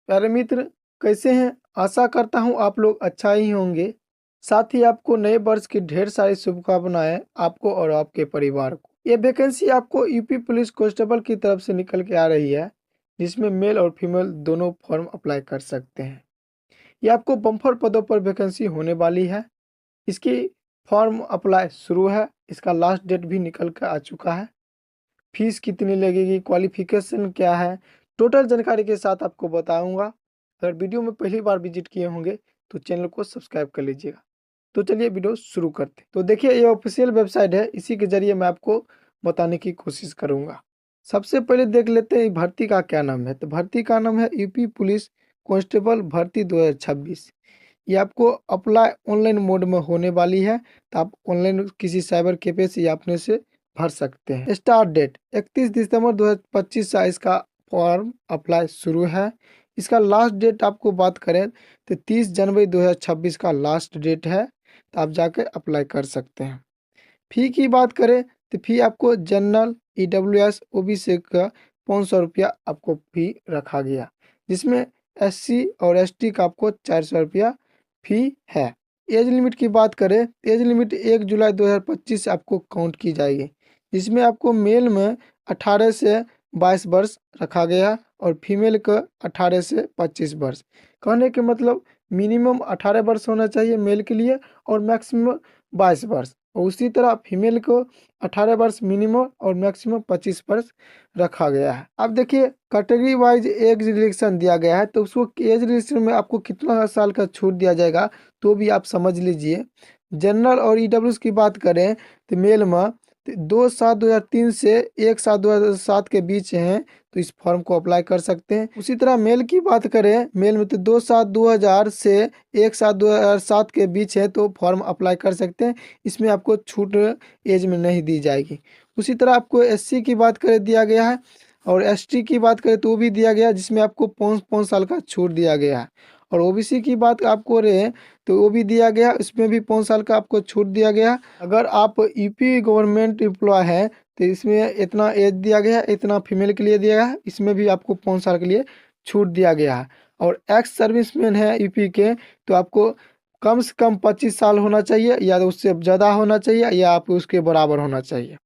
प्यारे मित्र, कैसे हैं? आशा करता हूँ आप लोग अच्छा ही होंगे। साथ ही आपको नए वर्ष की ढेर सारी शुभकामनाएं आपको और आपके परिवार को। ये वैकेंसी आपको यूपी पुलिस कांस्टेबल की तरफ से निकल के आ रही है, जिसमें मेल और फीमेल दोनों फॉर्म अप्लाई कर सकते हैं। ये आपको बम्पर पदों पर वैकेंसी होने वाली है। इसकी फॉर्म अप्लाई शुरू है। इसका लास्ट डेट भी निकल कर आ चुका है। फीस कितनी लगेगी, क्वालिफिकेशन क्या है, टोटल जानकारी के साथ आपको बताऊंगा। अगर वीडियो में पहली बार विजिट किए होंगे तो चैनल को सब्सक्राइब कर लीजिएगा। तो चलिए वीडियो शुरू करते हैं। तो देखिए, ये ऑफिशियल वेबसाइट है, इसी के जरिए मैं आपको बताने की कोशिश करूंगा। सबसे पहले देख लेते हैं भर्ती का क्या नाम है। तो भर्ती का नाम है यूपी पुलिस कांस्टेबल भर्ती 2026। ये आपको अप्लाई ऑनलाइन मोड में होने वाली है। तो आप ऑनलाइन किसी साइबर कैफे से या अपने से भर सकते हैं। स्टार्ट डेट 31 दिसंबर 2025 से इसका फॉर्म अप्लाई शुरू है। इसका लास्ट डेट आपको बात करें तो 30 जनवरी 2026 का लास्ट डेट है। तो आप जाकर अप्लाई कर सकते हैं। फी की बात करें तो फी आपको जनरल EWS OBC का 500 रुपया आपको फी रखा गया, जिसमें SC और ST का आपको 400 रुपया फी है। एज लिमिट की बात करें, एज लिमिट 1 जुलाई 2025 से आपको काउंट की जाएगी, जिसमें आपको मेल में 18 से 22 वर्ष रखा गया और फीमेल का 18 से 25 वर्ष। कहने के मतलब मिनिमम 18 वर्ष होना चाहिए मेल के लिए और मैक्सिमम 22 वर्ष, और उसी तरह फीमेल को 18 वर्ष मिनिमम और मैक्सिमम 25 वर्ष रखा गया है। अब देखिए, कैटेगरी वाइज एज रिलेक्शन दिया गया है, तो उसको एज रिलेक्शन में आपको कितना साल का छूट दिया जाएगा तो भी आप समझ लीजिए। जनरल और EWS की बात करें तो मेल में 2/7/2003 से 1/7/2007 के बीच हैं तो इस फॉर्म को अप्लाई कर सकते हैं। उसी तरह मेल की बात करें, मेल में तो 2/7/2000 से 1/7/2007 के बीच है तो फॉर्म अप्लाई कर सकते हैं। इसमें आपको छूट एज में नहीं दी जाएगी। उसी तरह आपको SC की बात करें दिया गया है, और ST की बात करें तो वो भी दिया गया है, जिसमें आपको 5 साल का छूट दिया गया है। और OBC की बात आपको रहे तो वो भी दिया गया, इसमें भी 5 साल का आपको छूट दिया गया। अगर आप यूपी गवर्नमेंट एम्प्लॉय हैं तो इसमें इतना एज दिया गया है, इतना फीमेल के लिए दिया गया है, इसमें भी आपको 5 साल के लिए छूट दिया गया है। और एक्स सर्विसमैन है यूपी के तो आपको कम से कम 25 साल होना चाहिए, या तो उससे ज़्यादा होना चाहिए, या आप उसके बराबर होना चाहिए।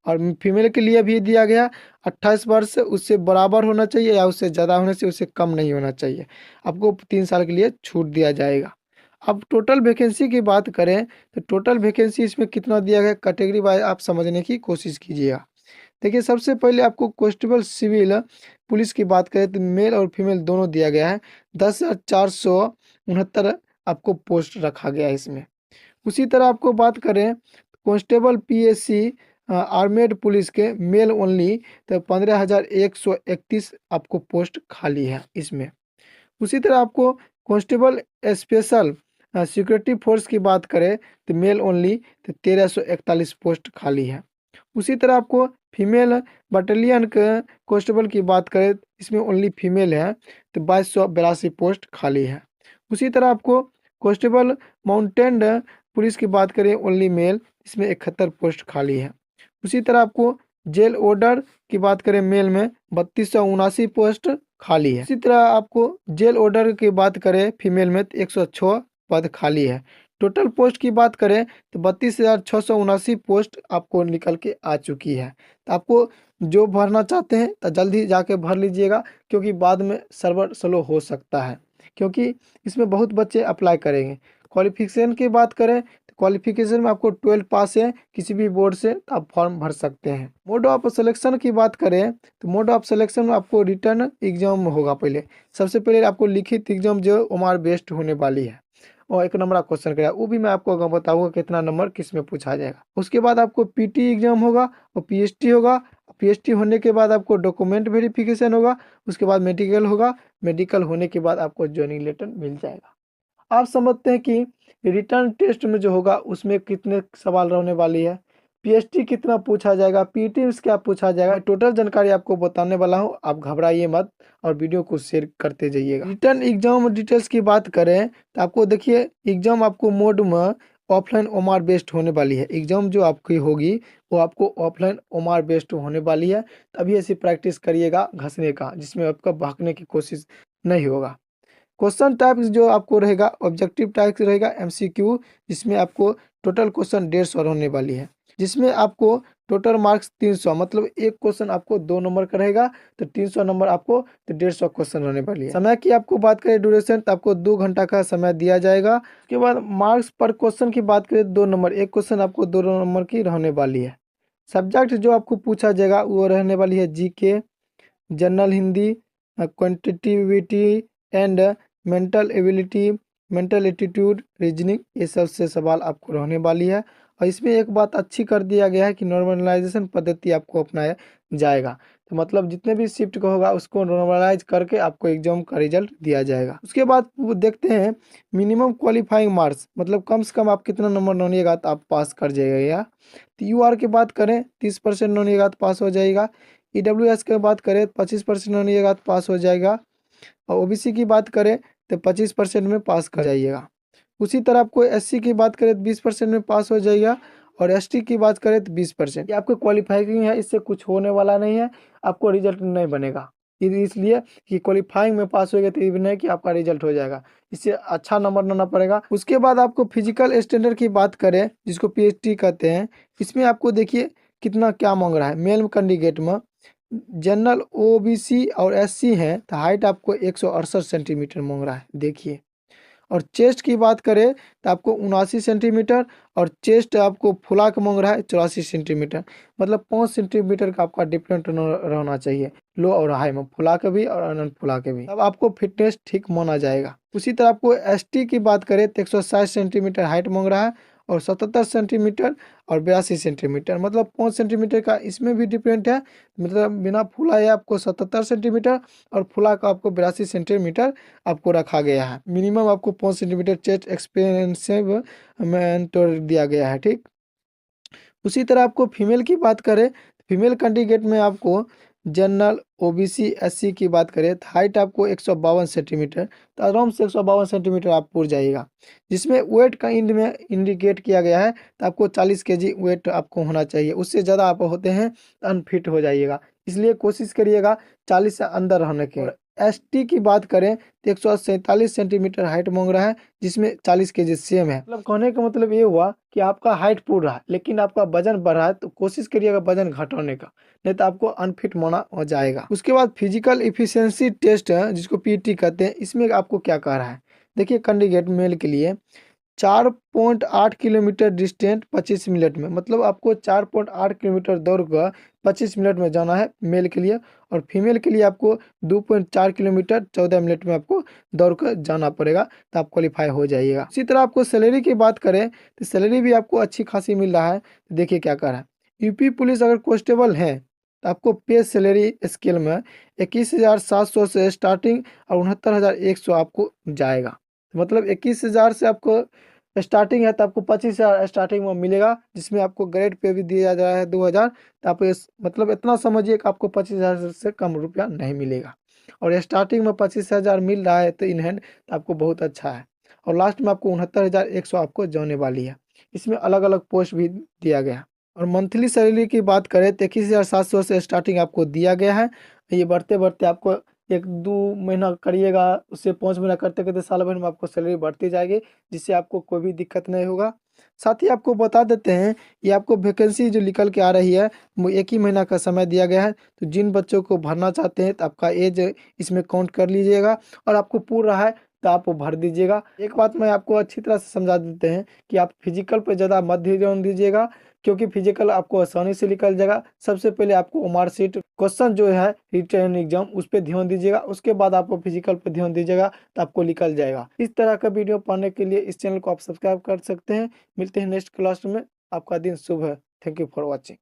और फीमेल के लिए भी दिया गया 28 वर्ष से उससे बराबर होना चाहिए, या उससे ज़्यादा होने से उससे कम नहीं होना चाहिए। आपको 3 साल के लिए छूट दिया जाएगा। अब टोटल वैकेंसी की बात करें तो टोटल वैकेंसी इसमें कितना दिया गया कैटेगरी वाइज आप समझने की कोशिश कीजिएगा। देखिए, सबसे पहले आपको कांस्टेबल सिविल पुलिस की बात करें तो मेल और फीमेल दोनों दिया गया है। 10,469 आपको पोस्ट रखा गया है इसमें। उसी तरह आपको बात करें कांस्टेबल PSC आर्मेड पुलिस के मेल ओनली तो 15,131 आपको पोस्ट खाली है इसमें। उसी तरह आपको कांस्टेबल स्पेशल सिक्योरिटी फोर्स की बात करें तो मेल ओनली तो 1341 पोस्ट खाली है। उसी तरह आपको फीमेल बटालियन के कांस्टेबल की बात करें, इसमें ओनली फीमेल है तो 2282 पोस्ट खाली है। उसी तरह आपको कांस्टेबल माउंटेन पुलिस की बात करें ओनली मेल, इसमें 71 पोस्ट खाली है। उसी तरह आपको जेल ऑर्डर की बात करें मेल में 3279 पोस्ट खाली है। इसी तरह आपको जेल ऑर्डर की बात करें फीमेल में तो 106 पद खाली है। टोटल पोस्ट की बात करें तो 32,679 पोस्ट आपको निकल के आ चुकी है। तो आपको जो भरना चाहते हैं तो जल्दी जाके भर लीजिएगा, क्योंकि बाद में सर्वर स्लो हो सकता है, क्योंकि इसमें बहुत बच्चे अप्लाई करेंगे। क्वालिफिकेशन की बात करें तो क्वालिफिकेशन में आपको 12 पास है किसी भी बोर्ड से तो आप फॉर्म भर सकते हैं। मोड ऑफ सिलेक्शन की बात करें तो मोड ऑफ सिलेक्शन में आपको रिटर्न एग्जाम होगा। पहले सबसे पहले आपको लिखित एग्जाम जो ओमार बेस्ड होने वाली है, और 1 नंबर क्वेश्चन करेगा, वो भी मैं आपको बताऊंगा कितना नंबर किस में पूछा जाएगा। उसके बाद आपको PT एग्जाम होगा और PST होगा। PST होने के बाद आपको डॉक्यूमेंट वेरिफिकेशन होगा। उसके बाद मेडिकल होगा। मेडिकल होने के बाद आपको ज्वाइनिंग लेटर मिल जाएगा। आप समझते हैं कि रिटर्न टेस्ट में जो होगा उसमें कितने सवाल रहने वाली है, PST कितना पूछा जाएगा, PT में क्या पूछा जाएगा, टोटल जानकारी आपको बताने वाला हूँ। आप घबराइए मत और वीडियो को शेयर करते जाइएगा। रिटर्न एग्जाम डिटेल्स की बात करें तो आपको देखिए, एग्जाम आपको मोड में ऑफलाइन ओमार बेस्ड होने वाली है। एग्जाम जो आपकी होगी वो आपको ऑफलाइन ओमार बेस्ड होने वाली है। तभी ऐसी प्रैक्टिस करिएगा घसने का, जिसमें आपका भागने की कोशिश नहीं होगा। क्वेश्चन टाइप जो आपको रहेगा ऑब्जेक्टिव टाइप रहेगा एमसीक्यू, जिसमें आपको टोटल क्वेश्चन 150 होने वाली है, जिसमें आपको टोटल मार्क्स 300, मतलब एक क्वेश्चन आपको 2 नंबर का रहेगा तो 300 नंबर आपको तो 150 क्वेश्चन होने वाली है। समय की आपको बात करें ड्यूरेशन तो आपको 2 घंटा का समय दिया जाएगा। उसके बाद मार्क्स पर क्वेश्चन की बात करें 2 नंबर, एक क्वेश्चन आपको 2 नंबर की रहने वाली है। सब्जेक्ट जो आपको पूछा जाएगा वो रहने वाली है GK, general Hindi, quantitative and mental ability, mental attitude, reasoning, ये सब से सवाल आपको रहने वाली है। और इसमें एक बात अच्छी कर दिया गया है कि नॉर्मलाइजेशन पद्धति आपको अपनाया जाएगा, तो मतलब जितने भी शिफ्ट का होगा उसको नॉर्मलाइज करके आपको एग्जाम का रिजल्ट दिया जाएगा। उसके बाद वो देखते हैं मिनिमम क्वालिफाइंग मार्क्स, मतलब कम से कम आप कितना नंबर नौनिएगा तो आप पास कर जाइएगा। तो यूआर की बात करें 30% नौनिएगा तो पास हो जाएगा। ईडब्ल्यूएस की बात करें 25% नौनिएगा तो पास हो जाएगा। और ओबीसी की बात करें तो 25% में पास कर जाइएगा। उसी तरह आपको एससी की बात करें तो 20% में पास हो जाएगा। और एसटी की बात करें तो 20%। ये आपको क्वालिफाइंग है, इससे कुछ होने वाला नहीं है, आपको रिजल्ट नहीं बनेगा। इसलिए कि क्वालिफाइंग में पास होगा तो ये भी नहीं कि आपका रिजल्ट हो जाएगा, इससे अच्छा नंबर लाना पड़ेगा। उसके बाद आपको फिजिकल स्टैंडर्ड की बात करें जिसको पीएचटी कहते हैं, इसमें आपको देखिए कितना क्या मांग रहा है। मेल कैंडिडेट में जनरल ओबीसी और एससी हैं तो हाइट आपको 168 सेंटीमीटर मांग रहा है, देखिए। और चेस्ट की बात करें तो आपको 79 सेंटीमीटर, और चेस्ट आपको फुला के मांग रहा है 84 सेंटीमीटर, मतलब 5 सेंटीमीटर का आपका डिफरेंट रहना चाहिए लो और हाई में, फुला के भी और अनंत फुला के भी, तब आपको फिटनेस ठीक माना जाएगा। उसी तरह आपको एसटी की बात करें तो 160 सेंटीमीटर हाइट मांग रहा है, और 77 सेंटीमीटर और 82 सेंटीमीटर, मतलब 5 सेंटीमीटर का इसमें भी डिफरेंट है। मतलब बिना फुला है आपको 77 सेंटीमीटर, और फुला का आपको 82 सेंटीमीटर आपको रखा गया है। मिनिमम आपको 5 सेंटीमीटर चेस्ट एक्सपेंसिव में तो दिया गया है, ठीक। उसी तरह आपको फीमेल की बात करें, फीमेल कैंडिडेट में आपको जनरल ओबीसी एससी की बात करें तो हाइट आपको 152 सेंटीमीटर, तो आराम से 152 सेंटीमीटर आप पुर जाइएगा। जिसमें वेट का इंड में इंडिकेट किया गया है तो आपको 40 केजी वेट आपको होना चाहिए, उससे ज़्यादा आप होते हैं तो अनफिट हो जाइएगा, इसलिए कोशिश करिएगा 40 से अंदर रहने के। एसटी की बात करें तो 147 सेंटीमीटर हाइट मांग रहा है, जिसमें 40 केजी सेम है। मतलब कहने का मतलब ये हुआ कि आपका हाइट पूरा है लेकिन आपका वजन बढ़ा है, तो कोशिश करिएगा वजन घटाने का, नहीं तो आपको अनफिट माना हो जाएगा। उसके बाद फिजिकल इफिशियंसी टेस्ट है जिसको पीटी कहते हैं, इसमें आपको क्या कह रहा है, देखिए कैंडिडेट मेल के लिए 4.8 किलोमीटर डिस्टेंट 25 मिनट में, मतलब आपको 4.8 किलोमीटर दौड़ कर 25 मिनट में जाना है मेल के लिए। और फीमेल के लिए आपको 2.4 किलोमीटर 14 मिनट में आपको दौड़ कर जाना पड़ेगा, तो आप क्वालिफाई हो जाइएगा। इसी तरह आपको सैलरी की बात करें तो सैलरी भी आपको अच्छी खासी मिल रहा है, तो देखिए क्या कर रहा है। यूपी पुलिस अगर कांस्टेबल है तो आपको पे सैलरी स्केल में 21,700 से स्टार्टिंग और 69,100 आपको जाएगा। मतलब 21,000 से आपको स्टार्टिंग है तो आपको 25,000 स्टार्टिंग में मिलेगा, जिसमें आपको ग्रेड पे भी दिया जा रहा है 2,000, तो आप मतलब इतना समझिए कि आपको 25,000 से कम रुपया नहीं मिलेगा। और स्टार्टिंग में 25,000 मिल रहा है तो इन हैंड तो आपको बहुत अच्छा है। और लास्ट में आपको 69,100 आपको जाने वाली है। इसमें अलग अलग पोस्ट भी दिया गया है। और मंथली सैलरी की बात करें तो 21,700 से स्टार्टिंग आपको दिया गया है। ये बढ़ते बढ़ते आपको 1-2 महीना करिएगा, उससे 5 महीना करते करते साल भर में आपको सैलरी बढ़ती जाएगी, जिससे आपको कोई भी दिक्कत नहीं होगा। साथ ही आपको बता देते हैं ये आपको वैकेंसी जो निकल के आ रही है वो 1 ही महीना का समय दिया गया है, तो जिन बच्चों को भरना चाहते हैं तो आपका एज इसमें काउंट कर लीजिएगा, और आपको पूरा रहा है तो आप वो भर दीजिएगा। एक बात मैं आपको अच्छी तरह से समझा देते हैं कि आप फिजिकल पर ज़्यादा मत ध्यान दीजिएगा, क्योंकि फिजिकल आपको आसानी से निकल जाएगा। सबसे पहले आपको मार्कशीट क्वेश्चन जो है रिटर्न एग्जाम उस पर ध्यान दीजिएगा, उसके बाद आपको फिजिकल पर ध्यान दीजिएगा तो आपको निकल जाएगा। इस तरह का वीडियो पाने के लिए इस चैनल को आप सब्सक्राइब कर सकते हैं। मिलते हैं नेक्स्ट क्लास में। आपका दिन शुभ है। Thank you for watching.